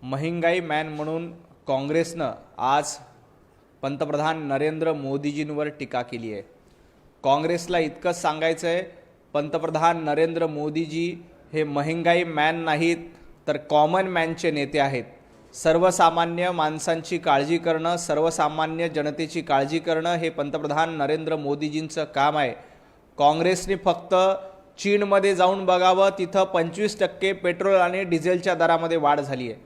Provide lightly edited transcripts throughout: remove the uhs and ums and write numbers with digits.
महंगाई मॅन म्हणून काँग्रेसनं आज पंतप्रधान नरेंद्र मोदीजींवर टीका केली आहे। काँग्रेसला इतकंच सांगायचं आहे, पंतप्रधान नरेंद्र मोदीजी हे महंगाई मॅन नाहीत तर कॉमन मॅनचे नेते आहेत। सर्वसामान्य माणसांची काळजी करणं, सर्वसामान्य जनतेची काळजी करणं हे पंतप्रधान नरेंद्र मोदीजींचं काम आहे। काँग्रेसने फक्त चीनमध्ये जाऊन बघावं, तिथं 25% पेट्रोल आणि डिझेलच्या दरामध्ये वाढ झाली आहे।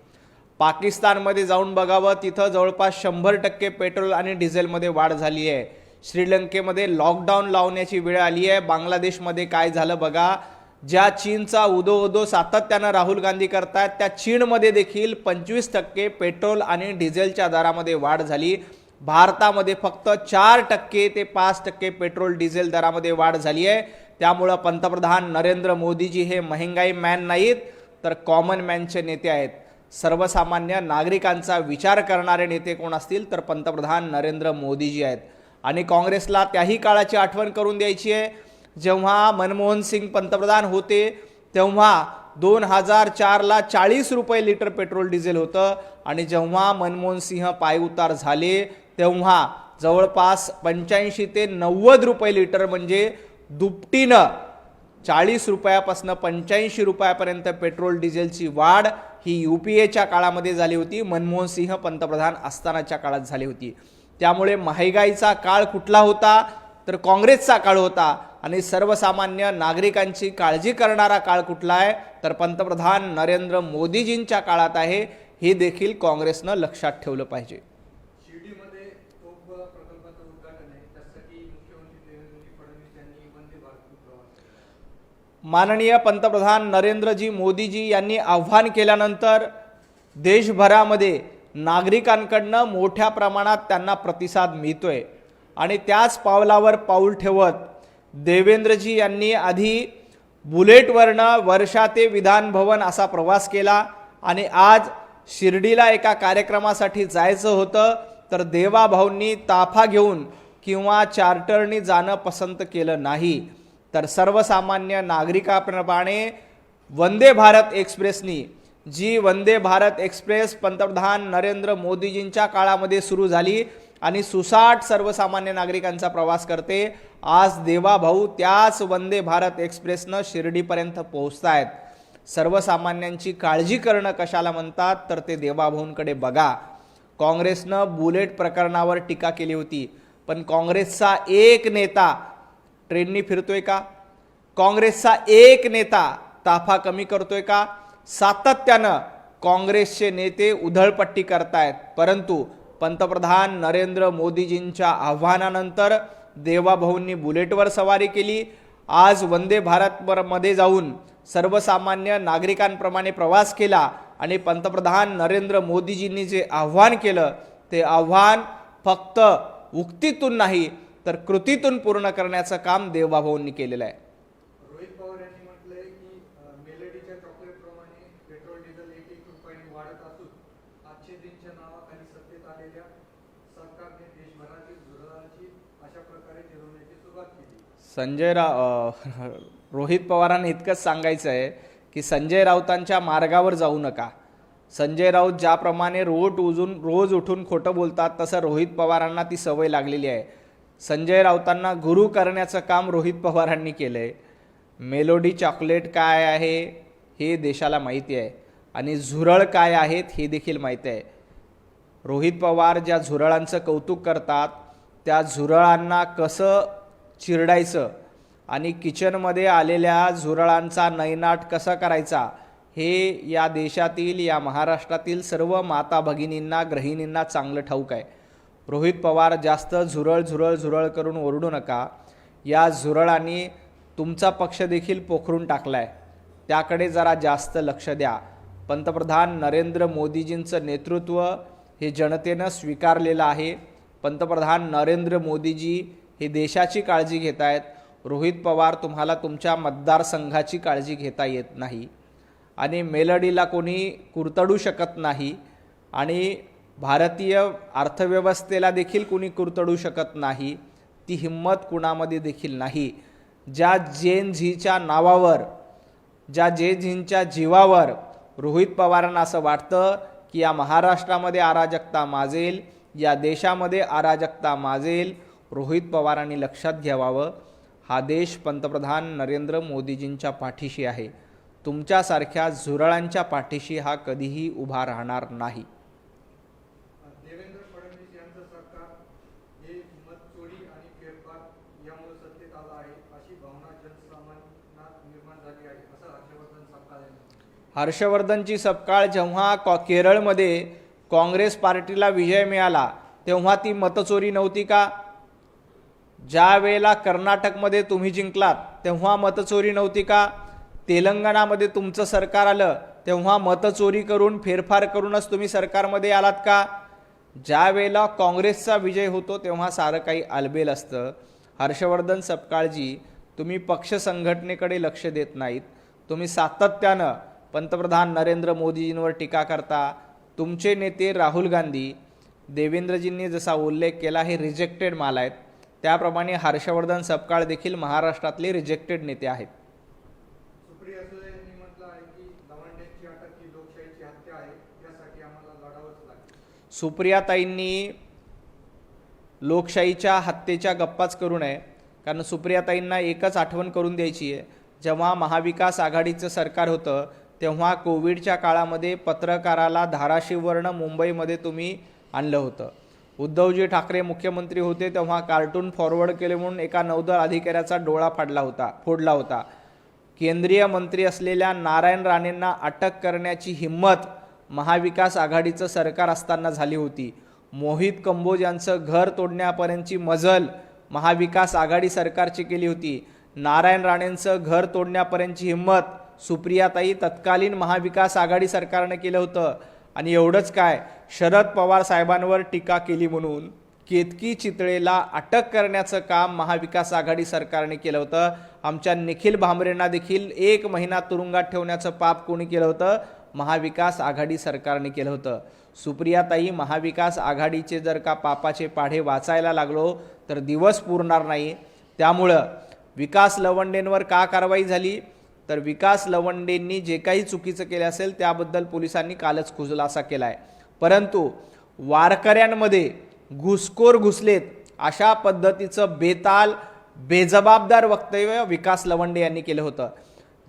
पाकिस्तानमध्ये जाऊन बघावं, तिथं जवळपास 100% पेट्रोल आणि डिझेलमध्ये वाढ झाली आहे। श्रीलंकेमध्ये लॉकडाऊन लावण्याची वेळ आली आहे। बांगलादेशमध्ये काय झालं बघा, ज्या चीनचा उदो सातत्यानं राहुल गांधी करतात, त्या चीनमध्ये देखील 25% पेट्रोल आणि डिझेलच्या दरामध्ये वाढ झाली। भारतामध्ये फक्त 4% ते 5% पेट्रोल डिझेल दरामध्ये वाढ झाली आहे। त्यामुळे पंतप्रधान नरेंद्र मोदीजी हे महंगाई मॅन नाहीत तर कॉमन मॅनचे नेते आहेत। सर्वसामान्य नागरिकांचा विचार करणारे नेते कोण असतील तर पंतप्रधान नरेंद्र मोदीजी आहेत। आणि काँग्रेसला त्याही काळाची आठवण करून द्यायची आहे जेव्हा मनमोहन सिंग पंतप्रधान होते, तेव्हा 2004ला 40 रुपये लिटर पेट्रोल डिझेल होतं आणि जेव्हा मनमोहन सिंह पायउतार झाले तेव्हा जवळपास 85 ते 90 रुपये लिटर, म्हणजे दुपटीनं 40 रुपयापासून 85 रुपयापर्यंत पेट्रोल डिझेलची वाढ ही UPAच्या काळामध्ये झाली होती, मनमोहन सिंह पंतप्रधान असतानाच्या काळात झाली होती। त्यामुळे महागाईचा काळ कुठला होता तर काँग्रेसचा काळ होता आणि सर्वसामान्य नागरिकांची काळजी करणारा काळ कुठला आहे तर पंतप्रधान नरेंद्र मोदीजींच्या काळात आहे। हे देखील काँग्रेसनं लक्षात ठेवलं पाहिजे। माननीय पंतप्रधान नरेंद्रजी मोदीजी यांनी आव्हान केल्यानंतर देशभरामध्ये नागरिकांकडनं मोठ्या प्रमाणात त्यांना प्रतिसाद मिळतोय आणि त्याच पावलावर पाऊल ठेवत देवेंद्रजी यांनी आधी बुलेटवरनं वर्षा ते विधान भवन असा प्रवास केला आणि आज शिर्डीला एका कार्यक्रमासाठी जायचं होतं तर देवाभाऊंनी ताफा घेऊन किंवा चार्टरनी जाणं पसंत केलं नाही, तर सर्वसामान्य नागरिकांप्रमाणे वंदे भारत एक्सप्रेसनी, जी वंदे भारत एक्सप्रेस पंतप्रधान नरेंद्र मोदीजींच्या काळामध्ये सुरू झाली आणि सुसाट सर्वसामान्य नागरिकांचा प्रवास करते, आज देवाभाऊ त्याच वंदे भारत एक्सप्रेसनं शिर्डीपर्यंत पोहोचतायत। सर्वसामान्यांची काळजी करणं कशाला म्हणतात तर ते देवाभाऊंकडे बघा। काँग्रेसनं बुलेट प्रकरणावर टीका केली होती, पण काँग्रेसचा एक नेता ट्रेननी फिरतोय का? काँग्रेसचा एक नेता ताफा कमी करतोय का? सातत्यानं काँग्रेसचे नेते उधळपट्टी करतायत, परंतु पंतप्रधान नरेंद्र मोदीजींच्या आव्हानानंतर देवाभाऊंनी बुलेटवर सवारी केली। आज वंदे भारतमध्ये जाऊन सर्वसामान्य नागरिकांप्रमाणे प्रवास केला आणि पंतप्रधान नरेंद्र मोदीजींनी जे आव्हान केलं ते आव्हान फक्त उक्तीतून नाही तर कृतीतून पूर्ण करण्याचं काम देवाभाऊंनी केलेलं आहे। रोहित पवार यांनी म्हटलंय की मेलडीच्या चॉकलेटप्रमाणे पेट्रोल डिझेल 1-1 रुपयांनी वाढत असून आजचे दिनच्या नावाखाली सत्तेत आलेल्या सरकारने देशभरातील झुरळांची अशा प्रकारे जिरवण्याची सुरुवात केली। रोहित पवारांना इतकंच सांगायचं आहे की संजय राऊतांच्या मार्गावर जाऊ नका। संजय राऊत ज्याप्रमाणे रोज उठून खोटं बोलतात तसं रोहित पवारांना ती सवय लागलेली आहे। संजय राऊतांना गुरु करण्याचं काम रोहित पवारांनी केलंय। मेलोडी चॉकलेट काय आहे हे देशाला माहिती आहे आणि झुरळ काय आहेत हे देखील माहिती आहे। रोहित पवार ज्या झुरळांचं कौतुक करतात त्या झुरळांना कसं चिरडायचं आणि किचनमध्ये आलेल्या झुरळांचा नैनाट कसा करायचा हे या देशातील, या महाराष्ट्रातील सर्व माता भगिनींना, गृहिणींना चांगलं ठाऊक आहे। रोहित पवार जास्त झुरळ करून ओरडू नका। या झुरळांनी तुमचा पक्ष देखील पोखरून टाकलाय, त्याकडे जरा जास्त लक्ष द्या। पंतप्रधान नरेंद्र मोदीजींचं नेतृत्व हे जनतेनं स्वीकारलेलं आहे। पंतप्रधान नरेंद्र मोदीजी हे देशाची काळजी घेत आहेत। रोहित पवार तुम्हाला तुमच्या मतदारसंघाची काळजी घेता येत नाही आणि मेलडीला कोणी कुरतडू शकत नाही आणि भारतीय अर्थव्यवस्थेला देखील कुणी कुरतडू शकत नाही। ती हिम्मत कुणामध्ये देखील नाही। ज्या जेन झीच्या नावावर, ज्या जेन झींच्या जीवावर रोहित पवारांना असं वाटतं की या महाराष्ट्रामध्ये अराजकता माजेल, या देशामध्ये अराजकता माजेल. रोहित पवारांनी लक्षात घ्यावावं, हा देश पंतप्रधान नरेंद्र मोदीजींच्या पाठीशी आहे. तुमच्यासारख्या झुरळांच्या पाठीशी हा कधीही उभा राहणार नाही. देवेंद्र फडणवीस यांचं सरकार हे मतचोरी आणि फेरफार यामुळे सत्तेत आलं आहे अशी भावना जनसामान्यात निर्माण झाली आहे असं हर्षवर्धन सपकाळ यांनी. हर्षवर्धनची सपकाळ जेव्हा केरळमध्ये काँग्रेस पार्टीला विजय मिळाला तेव्हा ती मतचोरी नव्हती का? ज्या वेळेला कर्नाटकमध्ये तुम्ही जिंकलात तेव्हा मतचोरी नव्हती का? तेलंगणामध्ये तुमचं सरकार आलं तेव्हा मतचोरी करून फेरफार करूनच तुम्ही सरकारमध्ये आलात का? ज्या वेळेला काँग्रेसचा विजय होतो तेव्हा सारं काही आलबेल असतं. हर्षवर्धन सपकाळजी, तुम्ही पक्ष संघटनेकडे लक्ष देत नाहीत. तुम्ही सातत्यानं पंतप्रधान नरेंद्र मोदीजींवर टीका करता. तुमचे नेते राहुल गांधी, देवेंद्रजींनी जसा उल्लेख केला हे रिजेक्टेड माल आहेत, त्याप्रमाणे हर्षवर्धन सपकाळ देखील महाराष्ट्रातले रिजेक्टेड नेते आहेत. सुप्रिया सुळे यांनी म्हटलं आहे की लवांड्यांची अटक ही लोकशाहीची हत्या आहे, यासाठी आम्हाला लढावंच लागेल. सुप्रियाताईंनी लोकशाहीच्या हत्येच्या गप्पाच करू नये, कारण सुप्रियाताईंना एकच आठवण करून द्यायची आहे, जेव्हा महाविकास आघाडीचं सरकार होतं तेव्हा कोविडच्या काळामध्ये पत्रकाराला धाराशिववरनं मुंबईमध्ये तुम्ही आणलं होतं. उद्धवजी ठाकरे मुख्यमंत्री होते तेव्हा कार्टून फॉरवर्ड केले म्हणून एका नौदल अधिकाऱ्याचा डोळा फोडला होता. केंद्रीय मंत्री असलेल्या नारायण राणेंना अटक करण्याची हिम्मत महाविकास आघाडीचं सरकार असताना झाली होती. मोहित कंबोज यांचं घर तोडण्यापर्यंतची मजल महाविकास आघाडी सरकारची केली होती. नारायण राणेंचं घर तोडण्यापर्यंतची हिम्मत सुप्रियाताई तत्कालीन महाविकास आघाडी सरकारने केलं होतं. आणि एवढंच काय, शरद पवार साहेबांवर टीका केली म्हणून केतकी चितळेला अटक करण्याचं काम महाविकास आघाडी सरकारने केलं होतं. आमच्या निखिल भांबरेंना देखील 1 महिना तुरुंगात ठेवण्याचं पाप कोणी केलं होतं? महाविकास आघाडी सरकारने केलं होतं. सुप्रियाताई, महाविकास आघाडीचे जर का पापाचे पाढे वाचायला लागलो तर दिवस पुरणार नाही. त्यामुळं विकास लवंडेंवर का कारवाई झाली? तर विकास लवंडेंनी जे काही चुकीचं केलं असेल त्याबद्दल पोलिसांनी कालच खुलासा केला आहे. परंतु वारकऱ्यांमध्ये घुसखोर घुसलेत अशा पद्धतीचं बेताल बेजबाबदार वक्तव्य विकास लवंडे यांनी केलं होतं.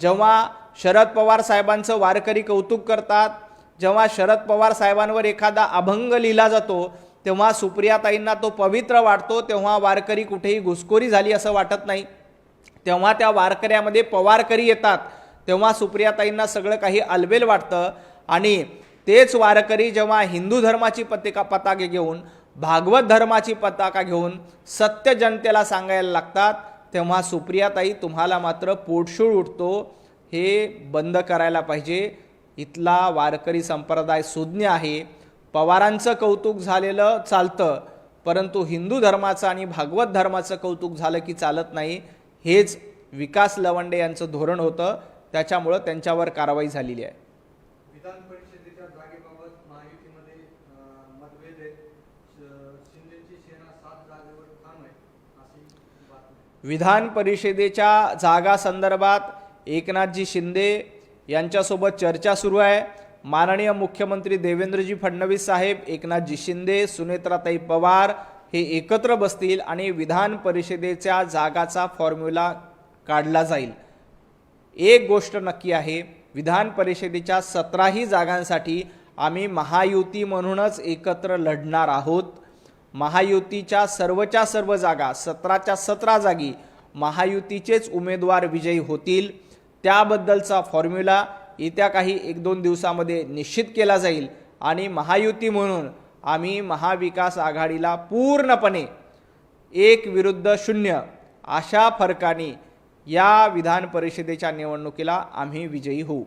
जेव्हा शरद पवार साहेबांचं वारकरी कौतुक करतात, जेव्हा शरद पवार साहेबांवर एखादा अभंग लिहिला जातो तेव्हा सुप्रियाताईंना तो पवित्र वाटतो, तेव्हा वारकरी कुठेही घुसखोरी झाली असं वाटत नाही. तेव्हा त्या वारकऱ्यामध्ये पवारकरी येतात तेव्हा सुप्रियाताईंना सगळं काही अलबेल वाटतं. आणि तेच वारकरी जेव्हा हिंदू धर्माची पताका घेऊन, भागवत धर्माची पताका घेऊन सत्य जनतेला सांगायला लागतात तेव्हा सुप्रियाताई, तुम्हाला मात्र पोटशूळ उठतो. हे बंद करायला पाहिजे. इथला वारकरी संप्रदाय सुज्ञ आहे. पवारांचं कौतुक झालेलं चालतं, परंतु हिंदू धर्माचं आणि भागवत धर्माचं कौतुक झालं की चालत नाही. हेच विकास लवंडे यांचं धोरण होतं, त्याच्यामुळं त्यांच्यावर कारवाई झालेली आहे. विधान परिषदेच्या जागेबाबत महायुतीमध्ये मतभेद आहेत. शिंदेची सेना 7 जागेवर ठाम आहे अशी बातमी. विधान परिषदेच्या जागा संदर्भात एकनाथजी शिंदे यांच्यासोबत चर्चा सुरू आहे. माननीय मुख्यमंत्री देवेंद्रजी फडणवीस साहेब, एकनाथजी शिंदे, सुनेत्राताई पवार हे एकत्र बसतील आणि विधान परिषदेच्या जागाचा फॉर्म्युला काढला जाईल. एक गोष्ट नक्की आहे, विधान परिषदेच्या 17ही जागांसाठी आम्ही महायुती म्हणूनच एकत्र लढणार आहोत. महायुतीच्या सर्वच्या सर्व जागा, 17च्या 17 जागी महायुतीचेच उमेदवार विजयी होतील. त्याबद्दलचा फॉर्म्युला येत्या काही 1-2 दिवसामध्ये निश्चित केला जाईल आणि महायुती म्हणून आम्ही महाविकास आघाडीला पूर्णपणे 1-0 अशा फरकाने या विधान परिषदेच्या निवडणुकीला आम्ही विजयी होऊ.